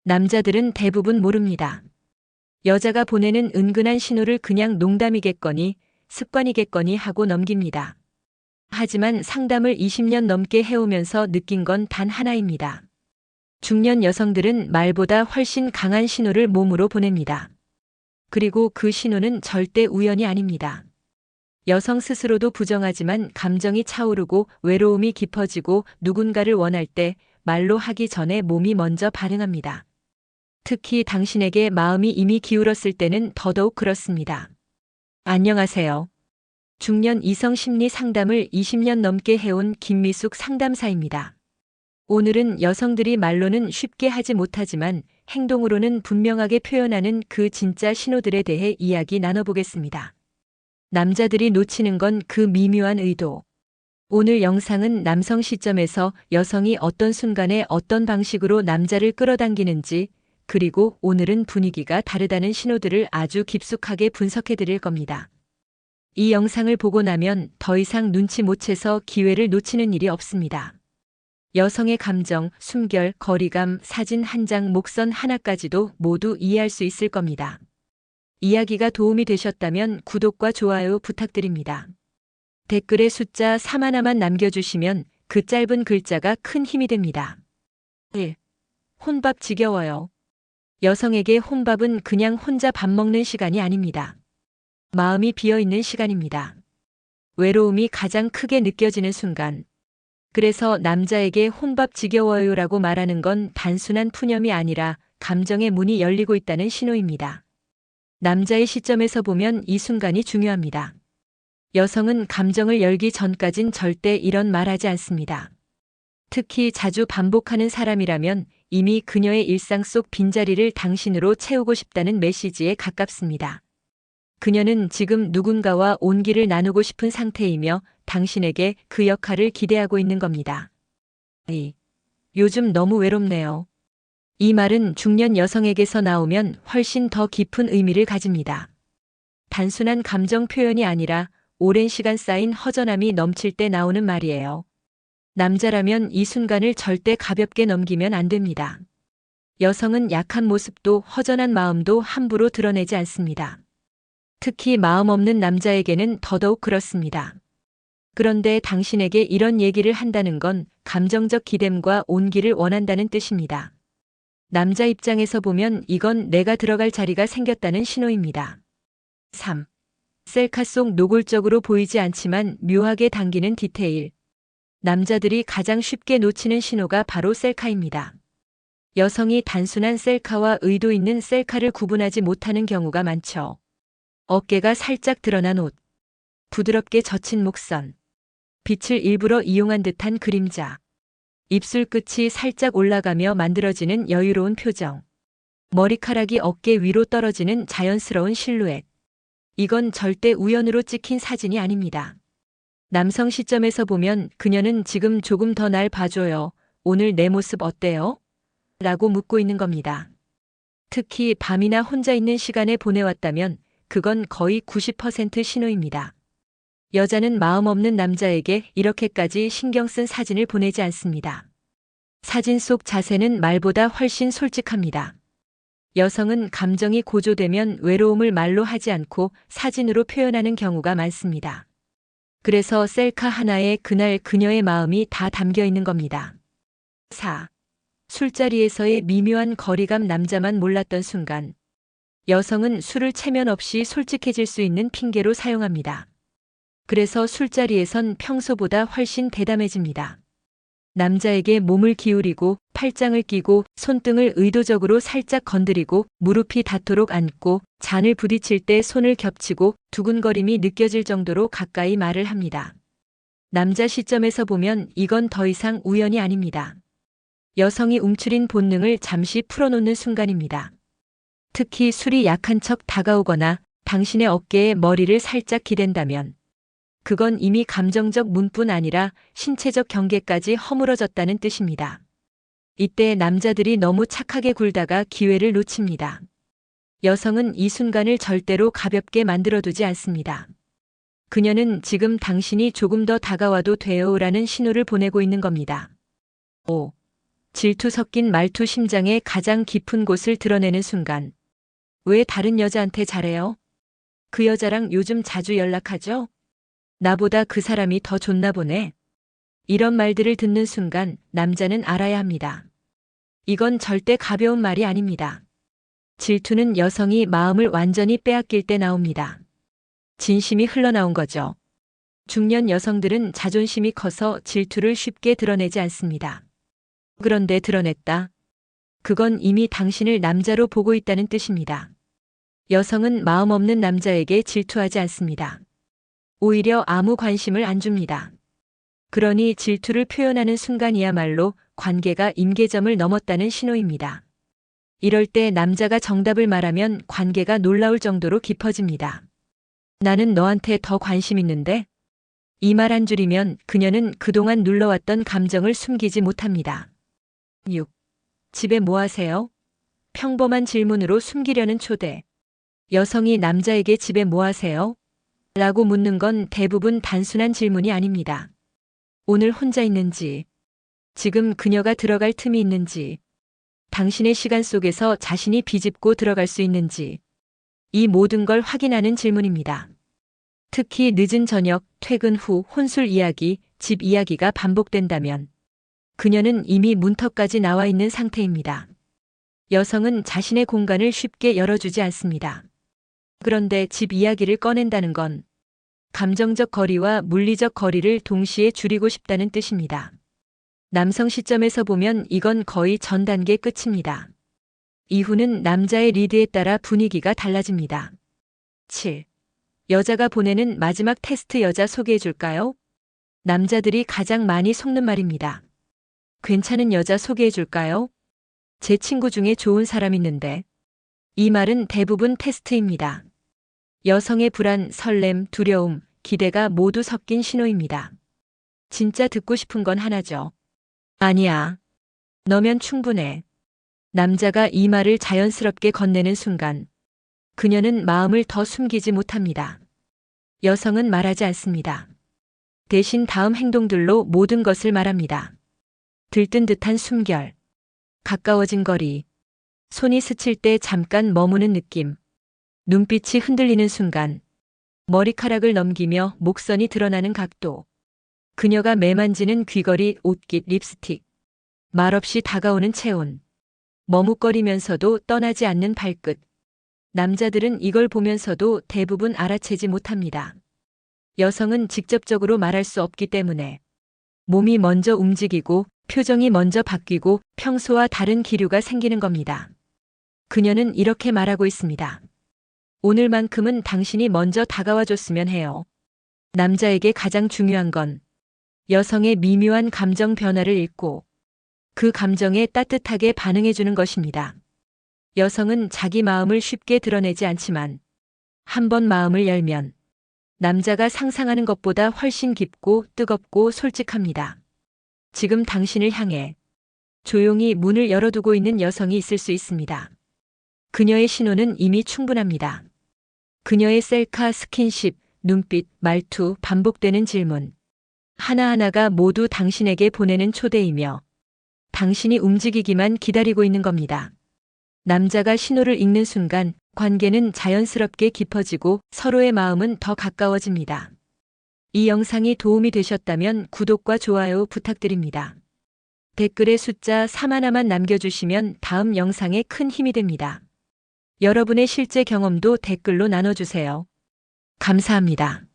남자들은 대부분 모릅니다. 여자가 보내는 은근한 신호를 그냥 농담이겠거니 습관이겠거니 하고 넘깁니다. 하지만 상담을 20년 넘게 해오면서 느낀 건 단 하나입니다. 중년 여성들은 말보다 훨씬 강한 신호를 몸으로 보냅니다. 그리고 그 신호는 절대 우연이 아닙니다. 여성 스스로도 부정하지만 감정이 차오르고 외로움이 깊어지고 누군가를 원할 때 말로 하기 전에 몸이 먼저 반응합니다. 특히 당신에게 마음이 이미 기울었을 때는 더더욱 그렇습니다. 안녕하세요. 중년 이성 심리 상담을 20년 넘게 해온 김미숙 상담사입니다. 오늘은 여성들이 말로는 쉽게 하지 못하지만 행동으로는 분명하게 표현하는 그 진짜 신호들에 대해 이야기 나눠보겠습니다. 남자들이 놓치는 건 그 미묘한 의도. 오늘 영상은 남성 시점에서 여성이 어떤 순간에 어떤 방식으로 남자를 끌어당기는지, 그리고 오늘은 분위기가 다르다는 신호들을 아주 깊숙하게 분석해 드릴 겁니다. 이 영상을 보고 나면 더 이상 눈치 못 채서 기회를 놓치는 일이 없습니다. 여성의 감정, 숨결, 거리감, 사진 한 장, 목선 하나까지도 모두 이해할 수 있을 겁니다. 이야기가 도움이 되셨다면 구독과 좋아요 부탁드립니다. 댓글에 숫자 3 하나만 남겨주시면 그 짧은 글자가 큰 힘이 됩니다. 1. 혼밥 지겨워요. 여성에게 혼밥은 그냥 혼자 밥 먹는 시간이 아닙니다. 마음이 비어있는 시간입니다. 외로움이 가장 크게 느껴지는 순간. 그래서 남자에게 혼밥 지겨워요라고 말하는 건 단순한 푸념이 아니라 감정의 문이 열리고 있다는 신호입니다. 남자의 시점에서 보면 이 순간이 중요합니다. 여성은 감정을 열기 전까진 절대 이런 말하지 않습니다. 특히 자주 반복하는 사람이라면 이미 그녀의 일상 속 빈자리를 당신으로 채우고 싶다는 메시지에 가깝습니다. 그녀는 지금 누군가와 온기를 나누고 싶은 상태이며 당신에게 그 역할을 기대하고 있는 겁니다. 요즘 너무 외롭네요. 이 말은 중년 여성에게서 나오면 훨씬 더 깊은 의미를 가집니다. 단순한 감정 표현이 아니라 오랜 시간 쌓인 허전함이 넘칠 때 나오는 말이에요. 남자라면 이 순간을 절대 가볍게 넘기면 안 됩니다. 여성은 약한 모습도 허전한 마음도 함부로 드러내지 않습니다. 특히 마음 없는 남자에게는 더더욱 그렇습니다. 그런데 당신에게 이런 얘기를 한다는 건 감정적 기댐과 온기를 원한다는 뜻입니다. 남자 입장에서 보면 이건 내가 들어갈 자리가 생겼다는 신호입니다. 3. 셀카 속 노골적으로 보이지 않지만 묘하게 당기는 디테일. 남자들이 가장 쉽게 놓치는 신호가 바로 셀카입니다. 여성이 단순한 셀카와 의도 있는 셀카를 구분하지 못하는 경우가 많죠. 어깨가 살짝 드러난 옷, 부드럽게 젖힌 목선, 빛을 일부러 이용한 듯한 그림자, 입술 끝이 살짝 올라가며 만들어지는 여유로운 표정, 머리카락이 어깨 위로 떨어지는 자연스러운 실루엣. 이건 절대 우연으로 찍힌 사진이 아닙니다. 남성 시점에서 보면 그녀는 지금 조금 더 날 봐줘요. 오늘 내 모습 어때요? 라고 묻고 있는 겁니다. 특히 밤이나 혼자 있는 시간에 보내왔다면 그건 거의 90% 신호입니다. 여자는 마음 없는 남자에게 이렇게까지 신경 쓴 사진을 보내지 않습니다. 사진 속 자세는 말보다 훨씬 솔직합니다. 여성은 감정이 고조되면 외로움을 말로 하지 않고 사진으로 표현하는 경우가 많습니다. 그래서 셀카 하나에 그날 그녀의 마음이 다 담겨 있는 겁니다. 4. 술자리에서의 미묘한 거리감. 남자만 몰랐던 순간. 여성은 술을 체면 없이 솔직해질 수 있는 핑계로 사용합니다. 그래서 술자리에선 평소보다 훨씬 대담해집니다. 남자에게 몸을 기울이고 팔짱을 끼고 손등을 의도적으로 살짝 건드리고 무릎이 닿도록 앉고 잔을 부딪힐 때 손을 겹치고 두근거림이 느껴질 정도로 가까이 말을 합니다. 남자 시점에서 보면 이건 더 이상 우연이 아닙니다. 여성이 움츠린 본능을 잠시 풀어놓는 순간입니다. 특히 술이 약한 척 다가오거나 당신의 어깨에 머리를 살짝 기댄다면 그건 이미 감정적 문뿐 아니라 신체적 경계까지 허물어졌다는 뜻입니다. 이때 남자들이 너무 착하게 굴다가 기회를 놓칩니다. 여성은 이 순간을 절대로 가볍게 만들어두지 않습니다. 그녀는 지금 당신이 조금 더 다가와도 돼요라는 신호를 보내고 있는 겁니다. 5. 질투 섞인 말투 심장의 가장 깊은 곳을 드러내는 순간. 왜 다른 여자한테 잘해요? 그 여자랑 요즘 자주 연락하죠? 나보다 그 사람이 더 좋나 보네. 이런 말들을 듣는 순간 남자는 알아야 합니다. 이건 절대 가벼운 말이 아닙니다. 질투는 여성이 마음을 완전히 빼앗길 때 나옵니다. 진심이 흘러나온 거죠. 중년 여성들은 자존심이 커서 질투를 쉽게 드러내지 않습니다. 그런데 드러냈다. 그건 이미 당신을 남자로 보고 있다는 뜻입니다. 여성은 마음 없는 남자에게 질투하지 않습니다. 오히려 아무 관심을 안 줍니다. 그러니 질투를 표현하는 순간이야말로 관계가 임계점을 넘었다는 신호입니다. 이럴 때 남자가 정답을 말하면 관계가 놀라울 정도로 깊어집니다. 나는 너한테 더 관심 있는데? 이 말 한 줄이면 그녀는 그동안 눌러왔던 감정을 숨기지 못합니다. 6. 집에 뭐 하세요? 평범한 질문으로 숨기려는 초대. 여성이 남자에게 집에 뭐 하세요? 라고 묻는 건 대부분 단순한 질문이 아닙니다. 오늘 혼자 있는지, 지금 그녀가 들어갈 틈이 있는지, 당신의 시간 속에서 자신이 비집고 들어갈 수 있는지, 이 모든 걸 확인하는 질문입니다. 특히 늦은 저녁, 퇴근 후 혼술 이야기, 집 이야기가 반복된다면 그녀는 이미 문턱까지 나와 있는 상태입니다. 여성은 자신의 공간을 쉽게 열어주지 않습니다. 그런데 집 이야기를 꺼낸다는 건 감정적 거리와 물리적 거리를 동시에 줄이고 싶다는 뜻입니다. 남성 시점에서 보면 이건 거의 전 단계 끝입니다. 이후는 남자의 리드에 따라 분위기가 달라집니다. 7. 여자가 보내는 마지막 테스트 여자 소개해 줄까요? 남자들이 가장 많이 속는 말입니다. 괜찮은 여자 소개해 줄까요? 제 친구 중에 좋은 사람 있는데. 이 말은 대부분 테스트입니다. 여성의 불안, 설렘, 두려움, 기대가 모두 섞인 신호입니다. 진짜 듣고 싶은 건 하나죠. 아니야. 너면 충분해. 남자가 이 말을 자연스럽게 건네는 순간 그녀는 마음을 더 숨기지 못합니다. 여성은 말하지 않습니다. 대신 다음 행동들로 모든 것을 말합니다. 들뜬 듯한 숨결, 가까워진 거리, 손이 스칠 때 잠깐 머무는 느낌, 눈빛이 흔들리는 순간, 머리카락을 넘기며 목선이 드러나는 각도, 그녀가 매만지는 귀걸이, 옷깃, 립스틱, 말없이 다가오는 체온, 머뭇거리면서도 떠나지 않는 발끝. 남자들은 이걸 보면서도 대부분 알아채지 못합니다. 여성은 직접적으로 말할 수 없기 때문에 몸이 먼저 움직이고 표정이 먼저 바뀌고 평소와 다른 기류가 생기는 겁니다. 그녀는 이렇게 말하고 있습니다. 오늘만큼은 당신이 먼저 다가와 줬으면 해요. 남자에게 가장 중요한 건 여성의 미묘한 감정 변화를 읽고 그 감정에 따뜻하게 반응해주는 것입니다. 여성은 자기 마음을 쉽게 드러내지 않지만 한번 마음을 열면 남자가 상상하는 것보다 훨씬 깊고 뜨겁고 솔직합니다. 지금 당신을 향해 조용히 문을 열어두고 있는 여성이 있을 수 있습니다. 그녀의 신호는 이미 충분합니다. 그녀의 셀카, 스킨십, 눈빛, 말투, 반복되는 질문. 하나하나가 모두 당신에게 보내는 초대이며 당신이 움직이기만 기다리고 있는 겁니다. 남자가 신호를 읽는 순간 관계는 자연스럽게 깊어지고 서로의 마음은 더 가까워집니다. 이 영상이 도움이 되셨다면 구독과 좋아요 부탁드립니다. 댓글에 숫자 3 하나만 남겨주시면 다음 영상에 큰 힘이 됩니다. 여러분의 실제 경험도 댓글로 나눠주세요. 감사합니다.